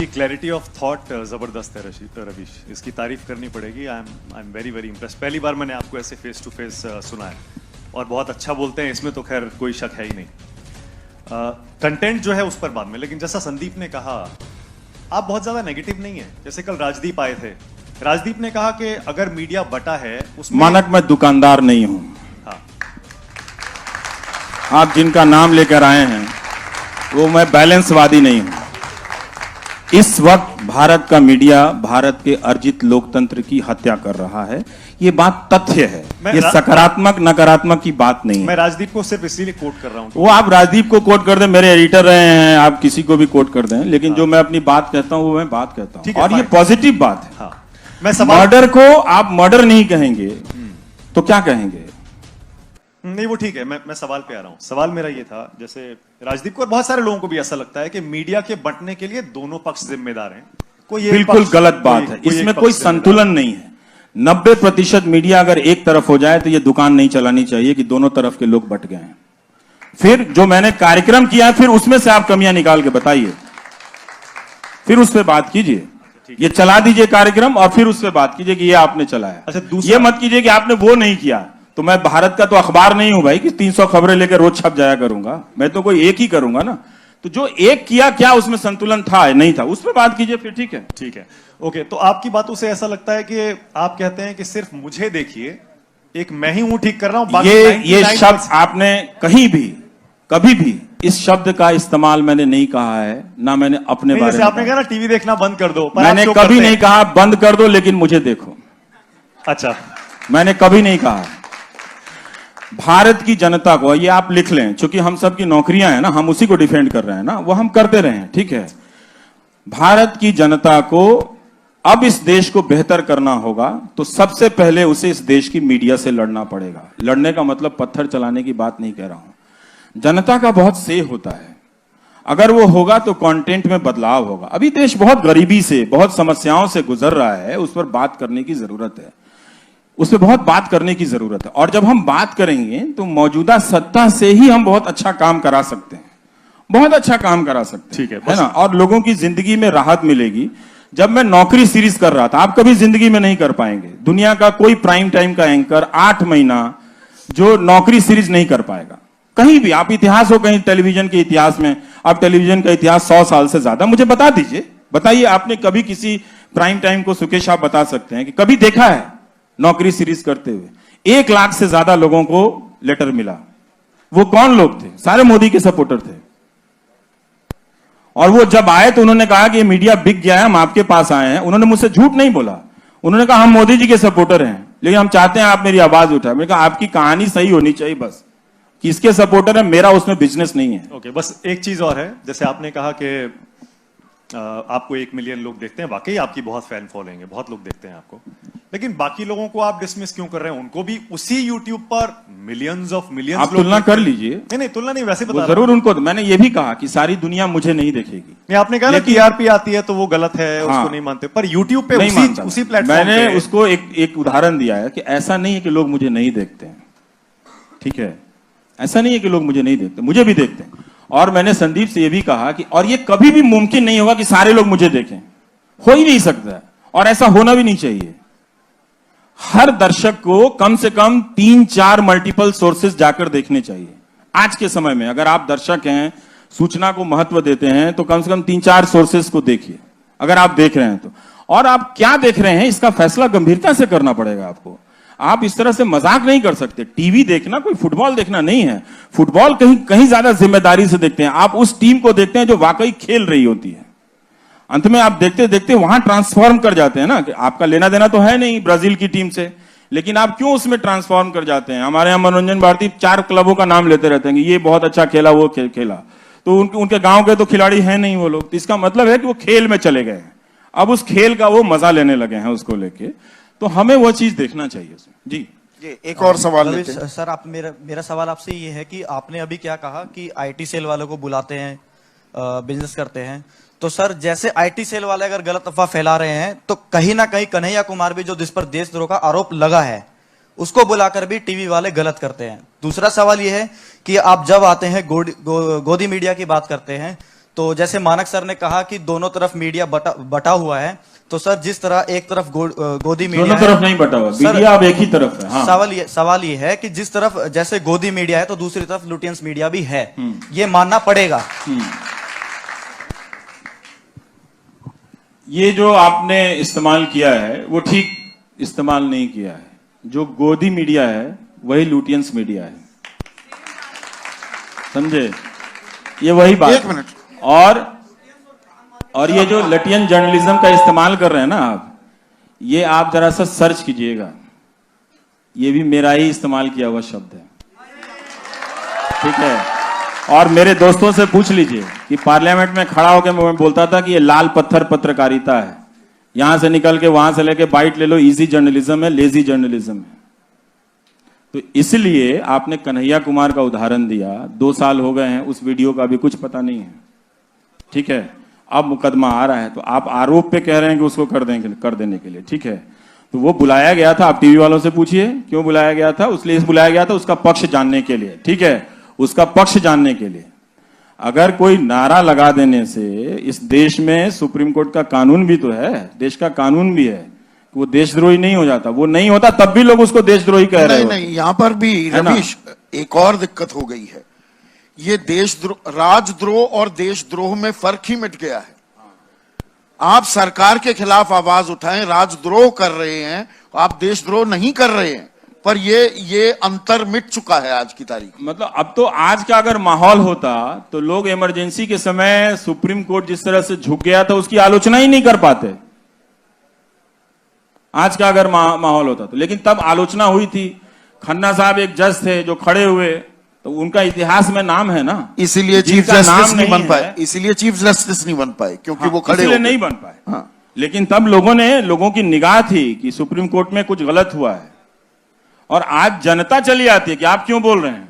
आपकी clarity of thought जबरदस्त है रवीश, इसकी तारीफ करनी पड़ेगी। I am very very impress. पहली बार मैंने आपको ऐसे फेस टू फेस सुना है और बहुत अच्छा बोलते हैं, इसमें तो खैर कोई शक है ही नहीं। कंटेंट जो है उस पर बाद में, लेकिन जैसा संदीप ने कहा आप बहुत ज्यादा नेगेटिव नहीं है। जैसे कल राजदीप आए थे, राजदीप ने कहा कि अगर मीडिया बटा है उसमें मानक मैं दुकानदार नहीं हूं। हाँ। आप जिनका नाम लेकर आए हैं वो मैं बैलेंसवादी नहीं हूं। इस वक्त भारत का मीडिया भारत के अर्जित लोकतंत्र की हत्या कर रहा है, ये बात तथ्य है, ये सकारात्मक नकारात्मक की बात नहीं है। मैं राजदीप को सिर्फ इसीलिए कोट कर रहा हूं। वो आप राजदीप को कोट कर दें, मेरे एडिटर रहे हैं, आप किसी को भी कोट कर दें, लेकिन जो मैं अपनी बात कहता हूं वो मैं बात कहता हूं, और ये पॉजिटिव बात है। हाँ। मैं मर्डर को आप मर्डर नहीं कहेंगे तो क्या कहेंगे? नहीं वो ठीक है, मैं सवाल पे आ रहा हूं। सवाल मेरा ये था, जैसे राजदीप को और बहुत सारे लोगों को भी ऐसा लगता है कि मीडिया के बंटने के लिए दोनों पक्ष जिम्मेदार हैं। कोई बिल्कुल गलत बात है, इसमें कोई संतुलन नहीं है। 90% मीडिया अगर एक तरफ हो जाए तो ये दुकान नहीं चलानी चाहिए कि दोनों तरफ के लोग बट गए हैं। फिर जो मैंने कार्यक्रम किया है, फिर उसमें से आप कमियां निकाल के बताइए, फिर उस पर बात कीजिए। ये चला दीजिए कार्यक्रम और फिर उस पर बात कीजिए कि ये आपने चलाया। अच्छा, ये मत कीजिए कि आपने वो नहीं किया। तो मैं भारत का तो अखबार नहीं हूं भाई कि 300 खबरें लेकर रोज छप जाया करूंगा। मैं तो कोई एक ही करूंगा ना। तो जो एक किया, क्या उसमें संतुलन था नहीं था, उस पर बात कीजिए, फिर ठीक है। ठीक है, ओके। तो आपकी बातों से ऐसा लगता है कि आप कहते हैं कि सिर्फ मुझे देखिए, एक मैं ही हूं ठीक कर रहा हूं। ये शब्द आपने कहीं भी कभी भी इस शब्द का इस्तेमाल मैंने नहीं कहा है, ना मैंने अपने बारे में। आपने कहा ना टीवी देखना बंद कर दो, मैंने कभी नहीं कहा बंद कर दो, लेकिन मुझे देखो। अच्छा, मैंने कभी नहीं कहा। भारत की जनता को, ये आप लिख लें, क्योंकि हम सब की नौकरियां हैं ना, हम उसी को डिफेंड कर रहे हैं ना, वो हम करते रहे हैं, ठीक है। भारत की जनता को अब इस देश को बेहतर करना होगा तो सबसे पहले उसे इस देश की मीडिया से लड़ना पड़ेगा। लड़ने का मतलब पत्थर चलाने की बात नहीं कह रहा हूं। जनता का बहुत से होता है, अगर वो होगा तो कंटेंट में बदलाव होगा। अभी देश बहुत गरीबी से, बहुत समस्याओं से गुजर रहा है, उस पर बात करने की जरूरत है, उस पर बहुत बात करने की जरूरत है। और जब हम बात करेंगे तो मौजूदा सत्ता से ही हम बहुत अच्छा काम करा सकते हैं, बहुत अच्छा काम करा सकते हैं, ठीक है ना। और लोगों की जिंदगी में राहत मिलेगी। जब मैं नौकरी सीरीज कर रहा था, आप कभी जिंदगी में नहीं कर पाएंगे, दुनिया का कोई प्राइम टाइम का एंकर 8 महीना जो नौकरी सीरीज नहीं कर पाएगा कहीं भी। आप इतिहास हो कहीं टेलीविजन के इतिहास में, आप टेलीविजन का इतिहास 100 साल से ज्यादा, मुझे बता दीजिए, बताइए आपने कभी किसी प्राइम टाइम को, सुकेश आप बता सकते हैं कि कभी देखा है नौकरी सीरीज करते हुए? 1 लाख से ज्यादा लोगों को लेटर मिला। वो कौन लोग थे? सारे मोदी के सपोर्टर थे। और वो जब आए तो उन्होंने कहा कि ये मीडिया बिक गया है, हम आपके पास आए हैं। उन्होंने मुझसे झूठ नहीं बोला, उन्होंने कहा हम मोदी जी के सपोर्टर हैं, लेकिन हम चाहते हैं आप मेरी आवाज उठाएं। मैंने कहा आपकी कहानी सही होनी चाहिए, बस किसके सपोर्टर है, मेरा उसमें बिजनेस नहीं है। ओके, बस एक चीज और है, जैसे आपने कहा कि आपको 1 मिलियन लोग देखते हैं, वाकई आपकी बहुत फैन फॉलोइंग है, बहुत लोग देखते हैं आपको, लेकिन बाकी लोगों को आप डिसमिस क्यों कर रहे हैं? उनको भी उसी यूट्यूब पर मिलियंस ऑफ मिलियंस आप तुलना कर लीजिए। नहीं, तुलना नहीं, वैसे बता जरूर उनको। मैंने ये भी कहा कि सारी दुनिया मुझे नहीं देखेगी। नहीं, आपने कहा ना टीआरपी आती है तो वो गलत है, उसको नहीं मानते, पर यूट्यूब पे उसी प्लेटफॉर्म मैंने उसको एक उदाहरण दिया है कि ऐसा नहीं है कि लोग मुझे नहीं देखते हैं, ठीक है, ऐसा नहीं है कि लोग मुझे नहीं देखते, मुझे भी देखते हैं। और मैंने संदीप से यह भी कहा कि और ये कभी भी मुमकिन नहीं होगा कि सारे लोग मुझे देखें, हो ही नहीं सकता, और ऐसा होना भी नहीं चाहिए। हर दर्शक को कम से कम 3-4 मल्टीपल सोर्सेज जाकर देखने चाहिए। आज के समय में अगर आप दर्शक हैं, सूचना को महत्व देते हैं, तो कम से कम 3-4 सोर्सेज को देखिए, अगर आप देख रहे हैं तो। और आप क्या देख रहे हैं इसका फैसला गंभीरता से करना पड़ेगा आपको। आप इस तरह से मजाक नहीं कर सकते। टीवी देखना कोई फुटबॉल देखना नहीं है। फुटबॉल कहीं ज्यादा जिम्मेदारी से देखते हैं। आप उस टीम को देखते हैं जो वाकई खेल रही होती है। अंत में आप देखते देखते वहां ट्रांसफॉर्म कर जाते हैं ना, कि आपका लेना देना तो है नहीं ब्राजील की टीम से, लेकिन आप क्यों उसमें ट्रांसफॉर्म कर जाते हैं? हमारे यहां मनोरंजन भारती 4 क्लबों का नाम लेते रहते हैं कि ये बहुत अच्छा खेला, वो खेला, तो उनके गांव के तो खिलाड़ी हैं नहीं वो लोग। तो इसका मतलब है कि वो खेल में चले गए हैं, अब उस खेल का वो मजा लेने लगे हैं उसको लेके। तो हमें वो चीज देखना चाहिए उसमें। जी, एक और सवाल लेते हैं। सर, आप मेरा सवाल आपसे ये है कि आपने अभी क्या कहा कि आईटी सेल वालों को बुलाते हैं, बिजनेस करते हैं, तो सर जैसे आईटी सेल वाले अगर गलत अफवाह फैला रहे हैं तो कहीं ना कहीं कन्हैया कुमार भी, जो जिस पर देशद्रोह का आरोप लगा है, उसको बुलाकर भी टीवी वाले गलत करते हैं। दूसरा सवाल यह है कि आप जब आते हैं गोदी मीडिया की बात करते हैं, तो जैसे मानक सर ने कहा कि दोनों तरफ मीडिया बटा हुआ है, तो सर जिस तरह एक तरफ गोदी मीडिया दोनों तरफ नहीं बटा हुआ, मीडिया अब एक ही तरफ है। हाँ। सवाल ये है कि जिस तरफ जैसे गोदी मीडिया है तो दूसरी तरफ लुटियंस मीडिया भी है, ये मानना पड़ेगा। ये जो आपने इस्तेमाल किया है वो ठीक इस्तेमाल नहीं किया है। जो गोदी मीडिया है वही लुटियंस मीडिया है, समझे? ये वही बात। एक मिनट। और ये जो लटियन जर्नलिज्म का इस्तेमाल कर रहे हैं ना आप, ये आप जरा सा सर्च कीजिएगा, ये भी मेरा ही इस्तेमाल किया हुआ शब्द है, ठीक है? और मेरे दोस्तों से पूछ लीजिए कि पार्लियामेंट में खड़ा होकर मैं बोलता था कि ये लाल पत्थर पत्रकारिता है, यहां से निकल के वहां से लेके बाइट ले लो, इजी जर्नलिज्म है, लेजी जर्नलिज्म है। तो इसलिए आपने कन्हैया कुमार का उदाहरण दिया, 2 साल हो गए हैं, उस वीडियो का भी कुछ पता नहीं है, ठीक है? अब मुकदमा आ रहा है तो आप आरोप पे कह रहे हैं कि उसको कर देने के लिए, ठीक है? तो वो बुलाया गया था, आप टीवी वालों से पूछिए क्यों बुलाया गया था। इसलिए बुलाया गया था उसका पक्ष जानने के लिए, ठीक है? उसका पक्ष जानने के लिए। अगर कोई नारा लगा देने से, इस देश में सुप्रीम कोर्ट का कानून भी तो है, देश का कानून भी है, वो देशद्रोही नहीं हो जाता। वो नहीं होता तब भी लोग उसको देशद्रोही कह रहे हैं। नहीं, यहाँ पर भी रवीश एक और दिक्कत हो गई है। ये राजद्रोह और देशद्रोह में फर्क ही मिट गया है। आप सरकार के खिलाफ आवाज उठाएं, राजद्रोह कर रहे हैं, आप देशद्रोह नहीं कर रहे हैं, पर ये अंतर मिट चुका है आज की तारीख। मतलब अब तो आज का अगर माहौल होता तो लोग इमरजेंसी के समय सुप्रीम कोर्ट जिस तरह से झुक गया था उसकी आलोचना ही नहीं कर पाते, आज का अगर माहौल होता तो। लेकिन तब आलोचना हुई थी। खन्ना साहब एक जज थे जो खड़े हुए, तो उनका इतिहास में नाम है ना, इसीलिए चीफ जस्टिस नहीं बन पाए, इसीलिए चीफ जस्टिस नहीं बन पाए, क्योंकि वो खड़े इसलिए नहीं बन पाए। हाँ। लेकिन तब लोगों की निगाह थी कि सुप्रीम कोर्ट में कुछ गलत हुआ है, और आज जनता चली आती है कि आप क्यों बोल रहे हैं।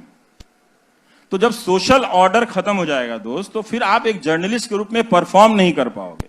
तो जब सोशल ऑर्डर खत्म हो जाएगा दोस्त, तो फिर आप एक जर्नलिस्ट के रूप में परफॉर्म नहीं कर पाओगे।